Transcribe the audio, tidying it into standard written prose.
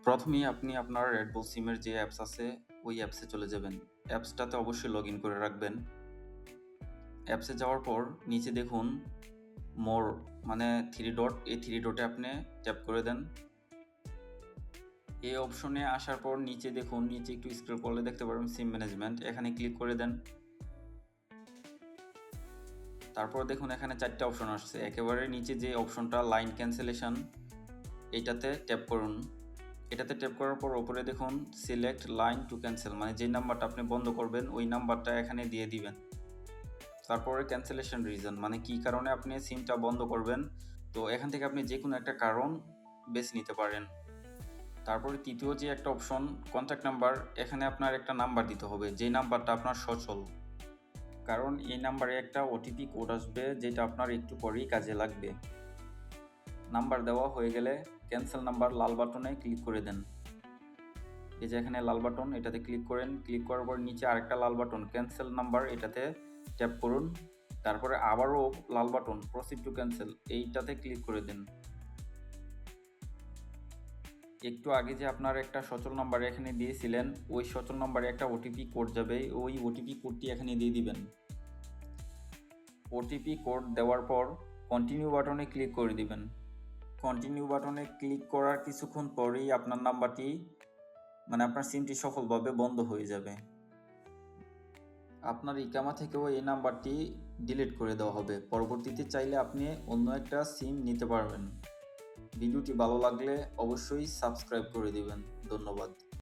প্রথমেই আপনি আপনার রেড বুল সিমের যে অ্যাপস আছে ওই অ্যাপসে চলে যাবেন। অ্যাপসটাতে অবশ্যই লগ ইন করে রাখবেন। অ্যাপসে যাওয়ার পর নিচে দেখুন মোর মানে থ্রি ডট, এই থ্রি ডটে আপনি ট্যাপ করে দেন। এই অপশনে আসার পর নিচে দেখুন, নিচে একটু স্ক্রল করলে দেখতে পারবেন সিম ম্যানেজমেন্ট, এখানে ক্লিক করে দেন। তারপর দেখুন এখানে 4টা অপশন আসছে। একেবারে নিচে যে অপশনটা লাইন ক্যান্সেলেশন, এইটাতে ট্যাপ করুন। এটাতে ট্যাপ করার পর ওপরে দেখুন সিলেক্ট লাইন টু ক্যান্সেল, মানে যে নাম্বারটা আপনি বন্ধ করবেন ওই নাম্বারটা এখানে দিয়ে দিবেন। তারপরে ক্যান্সেলেশন রিজন, মানে কি কারণে আপনি সিমটা বন্ধ করবেন, তো এখান থেকে আপনি যে কোনো একটা কারণ বেছে নিতে পারেন। তারপরে তৃতীয় যে একটা অপশন কন্ট্যাক্ট নাম্বার, এখানে আপনার একটা নাম্বার দিতে হবে যে নাম্বারটা আপনার সচল, কারণ এই নাম্বারে একটা ওটিপি কোড আসবে যেটা আপনার একটু পরেই কাজে লাগবে। নাম্বার দেওয়া হয়ে গেলে ক্যান্সেল নাম্বার লাল বাটনে ক্লিক করে দেন। এই যে এখানে লাল বাটন, এটাতে ক্লিক করেন। ক্লিক করার পর নিচে আরেকটা লাল বাটন ক্যান্সেল নাম্বার, এটাতে ট্যাপ করুন। তারপরে আবারও লাল বাটন প্রসিড টু ক্যান্সেল, এইটাতে ক্লিক করে দিন। একটু আগে যে আপনার একটা সচল নাম্বার এখানে দিয়েছিলেন, ওই সচল নাম্বারে একটা ওটিপি কোড যাবে, ওই ওটিপি কোডটি এখানে দিয়ে দিবেন। ওটিপি কোড দেওয়ার পর কন্টিনিউ বাটনে ক্লিক করে দিবেন। কন্টিনিউ বাটনে ক্লিক করার কিছুক্ষণ পরেই আপনার নাম্বারটি মানে আপনার সিমটি সফলভাবে বন্ধ হয়ে যাবে। আপনার ইকামা থেকেও এই নাম্বারটি ডিলিট করে দেওয়া হবে। পরবর্তীতে চাইলে আপনি অন্য একটা সিম নিতে পারবেন। ভিডিওটি ভালো লাগলে অবশ্যই সাবস্ক্রাইব করে দিবেন। ধন্যবাদ।